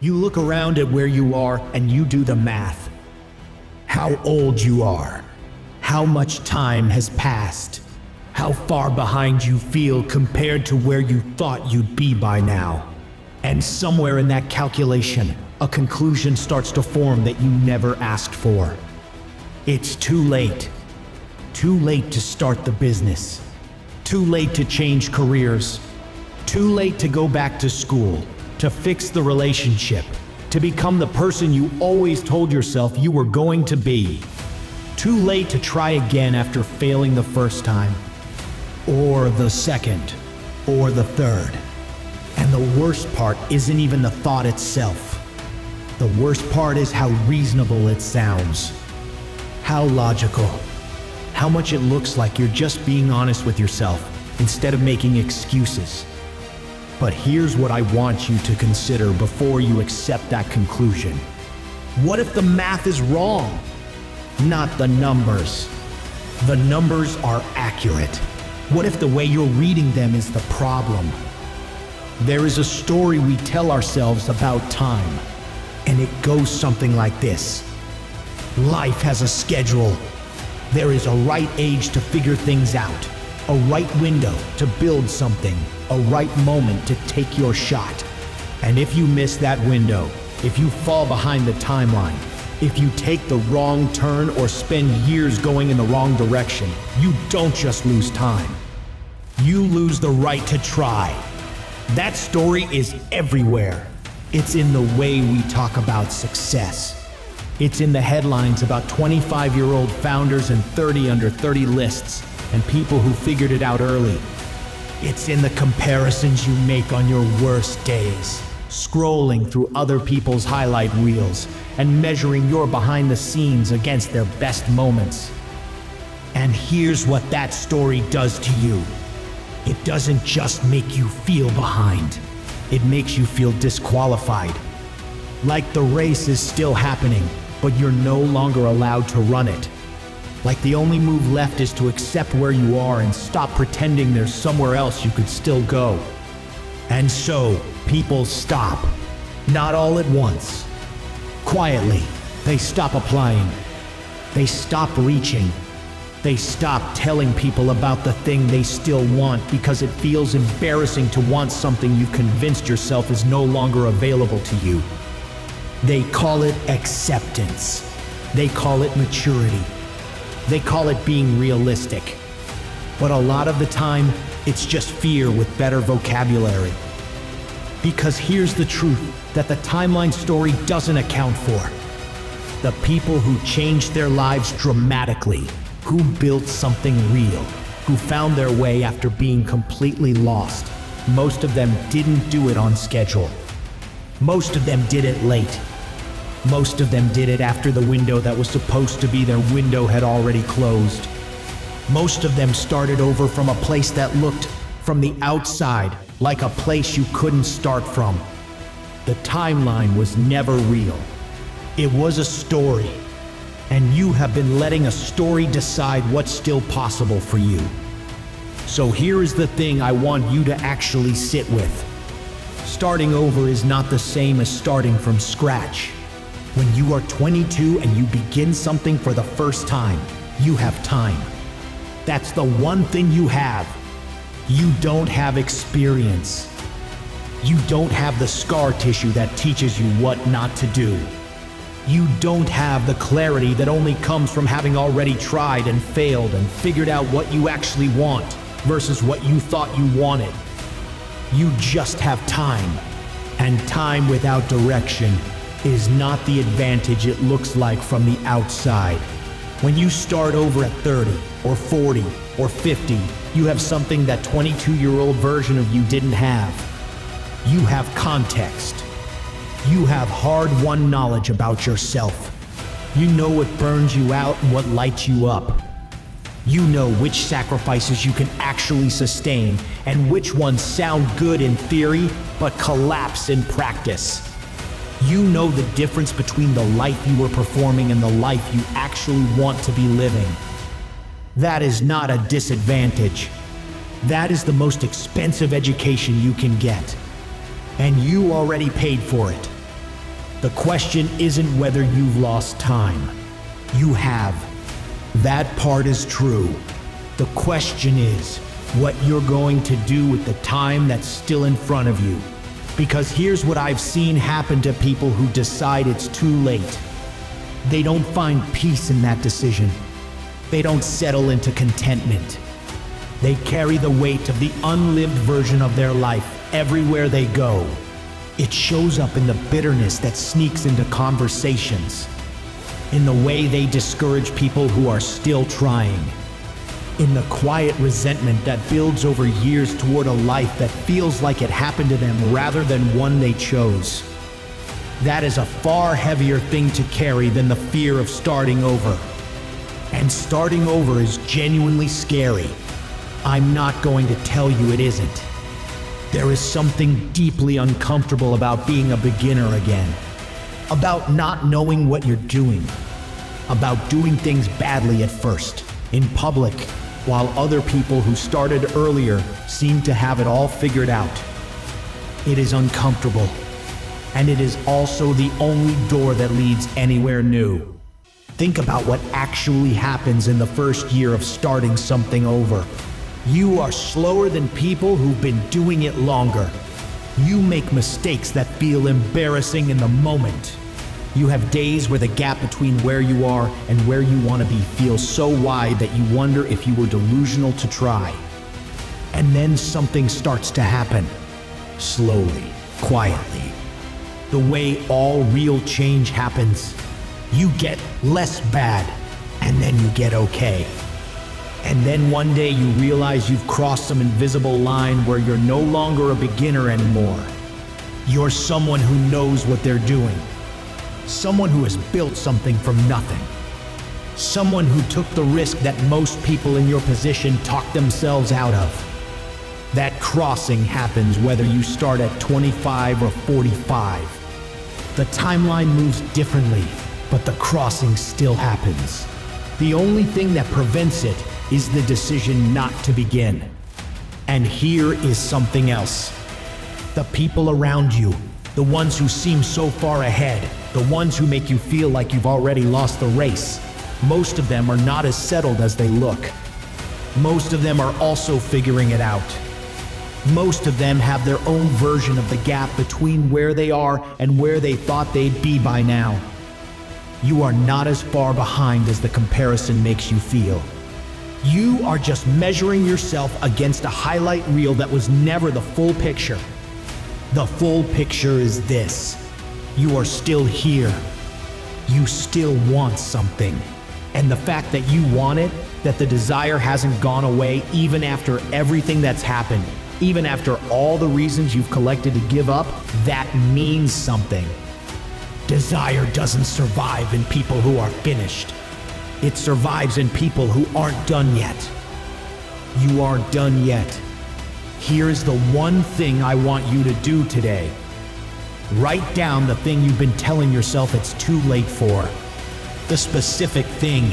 You look around at where you are and you do the math. How old you are. How much time has passed. How far behind you feel compared to where you thought you'd be by now. And somewhere in that calculation, a conclusion starts to form that you never asked for. It's too late. Too late to start the business. Too late to change careers. Too late to go back to school, to fix the relationship, to become the person you always told yourself you were going to be. Too late to try again after failing the first time, or the second, or the third. And the worst part isn't even the thought itself. The worst part is how reasonable it sounds. How logical. How much it looks like you're just being honest with yourself instead of making excuses. But here's what I want you to consider before you accept that conclusion. What if the math is wrong? Not the numbers. The numbers are accurate. What if the way you're reading them is the problem? There is a story we tell ourselves about time, and it goes something like this. Life has a schedule. There is a right age to figure things out, a right window to build something, a right moment to take your shot. And if you miss that window, if you fall behind the timeline, if you take the wrong turn or spend years going in the wrong direction, you don't just lose time. You lose the right to try. That story is everywhere. It's in the way we talk about success. It's in the headlines about 25-year-old founders and 30 under 30 lists and people who figured it out early. It's in the comparisons you make on your worst days, scrolling through other people's highlight reels and measuring your behind the scenes against their best moments. And here's what that story does to you. It doesn't just make you feel behind. It makes you feel disqualified. Like the race is still happening, but you're no longer allowed to run it. Like the only move left is to accept where you are and stop pretending there's somewhere else you could still go. And so, people stop. Not all at once. Quietly, they stop applying. They stop reaching. They stop telling people about the thing they still want because it feels embarrassing to want something you've convinced yourself is no longer available to you. They call it acceptance. They call it maturity. They call it being realistic. But a lot of the time, it's just fear with better vocabulary. Because here's the truth that the timeline story doesn't account for. The people who changed their lives dramatically, who built something real, who found their way after being completely lost, most of them didn't do it on schedule. Most of them did it late. Most of them did it after the window that was supposed to be their window had already closed. Most of them started over from a place that looked, from the outside, like a place you couldn't start from. The timeline was never real. It was a story. And you have been letting a story decide what's still possible for you. So here is the thing I want you to actually sit with. Starting over is not the same as starting from scratch. When you are 22 and you begin something for the first time, you have time. That's the one thing you have. You don't have experience. You don't have the scar tissue that teaches you what not to do. You don't have the clarity that only comes from having already tried and failed and figured out what you actually want versus what you thought you wanted. You just have time. And time without direction is not the advantage it looks like from the outside. When you start over at 30 or 40 or 50, you have something that 22-year-old version of you didn't have. You have context. You have hard-won knowledge about yourself. You know what burns you out and what lights you up. You know which sacrifices you can actually sustain and which ones sound good in theory but collapse in practice. You know the difference between the life you were performing and the life you actually want to be living. That is not a disadvantage. That is the most expensive education you can get. And you already paid for it. The question isn't whether you've lost time. You have. That part is true. The question is what you're going to do with the time that's still in front of you. Because here's what I've seen happen to people who decide it's too late. They don't find peace in that decision. They don't settle into contentment. They carry the weight of the unlived version of their life everywhere they go. It shows up in the bitterness that sneaks into conversations, in the way they discourage people who are still trying, in the quiet resentment that builds over years toward a life that feels like it happened to them rather than one they chose. That is a far heavier thing to carry than the fear of starting over. And starting over is genuinely scary. I'm not going to tell you it isn't. There is something deeply uncomfortable about being a beginner again. About not knowing what you're doing. About doing things badly at first, in public, while other people who started earlier seem to have it all figured out. It is uncomfortable. And it is also the only door that leads anywhere new. Think about what actually happens in the first year of starting something over. You are slower than people who've been doing it longer. You make mistakes that feel embarrassing in the moment. You have days where the gap between where you are and where you want to be feels so wide that you wonder if you were delusional to try. And then something starts to happen. Slowly, quietly. The way all real change happens. You get less bad, and then you get okay. And then one day you realize you've crossed some invisible line where you're no longer a beginner anymore. You're someone who knows what they're doing. Someone who has built something from nothing. Someone who took the risk that most people in your position talk themselves out of. That crossing happens whether you start at 25 or 45. The timeline moves differently, but the crossing still happens. The only thing that prevents it is the decision not to begin. And here is something else. The people around you, the ones who seem so far ahead, the ones who make you feel like you've already lost the race, most of them are not as settled as they look. Most of them are also figuring it out. Most of them have their own version of the gap between where they are and where they thought they'd be by now. You are not as far behind as the comparison makes you feel. You are just measuring yourself against a highlight reel that was never the full picture. The full picture is this. You are still here. You still want something. And the fact that you want it, that the desire hasn't gone away even after everything that's happened, even after all the reasons you've collected to give up, that means something. Desire doesn't survive in people who are finished. It survives in people who aren't done yet. You aren't done yet. Here's the one thing I want you to do today. Write down the thing you've been telling yourself it's too late for. The specific thing.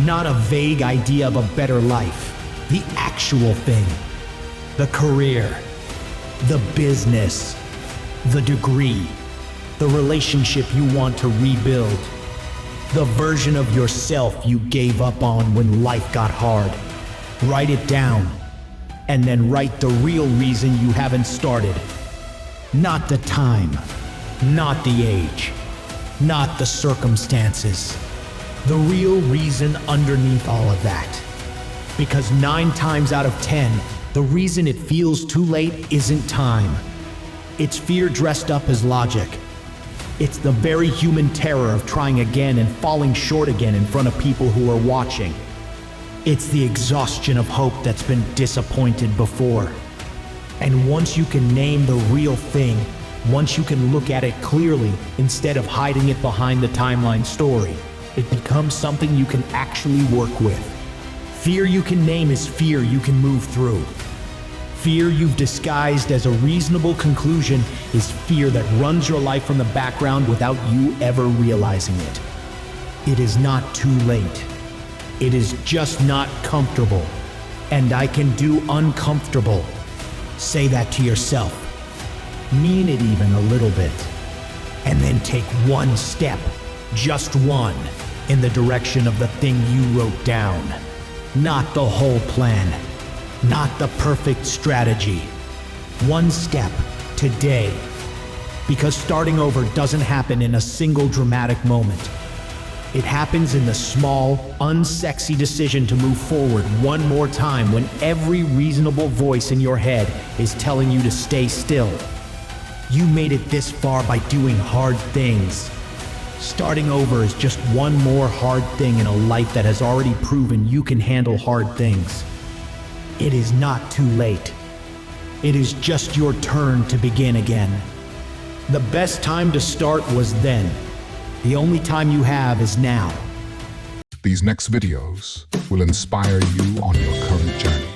Not a vague idea of a better life. The actual thing. The career. The business. The degree. The relationship you want to rebuild. The version of yourself you gave up on when life got hard. Write it down. And then write the real reason you haven't started. Not the time. Not the age. Not the circumstances. The real reason underneath all of that. Because 9 times out of 10, the reason it feels too late isn't time. It's fear dressed up as logic. It's the very human terror of trying again and falling short again in front of people who are watching. It's the exhaustion of hope that's been disappointed before. And once you can name the real thing, once you can look at it clearly instead of hiding it behind the timeline story, it becomes something you can actually work with. Fear you can name is fear you can move through. Fear you've disguised as a reasonable conclusion is fear that runs your life from the background without you ever realizing it. It is not too late. It is just not comfortable. And I can do uncomfortable. Say that to yourself. Mean it even a little bit. And then take one step, just one, in the direction of the thing you wrote down. Not the whole plan. Not the perfect strategy. One step, today. Because starting over doesn't happen in a single dramatic moment. It happens in the small, unsexy decision to move forward one more time when every reasonable voice in your head is telling you to stay still. You made it this far by doing hard things. Starting over is just one more hard thing in a life that has already proven you can handle hard things. It is not too late. It is just your turn to begin again. The best time to start was then. The only time you have is now. These next videos will inspire you on your current journey.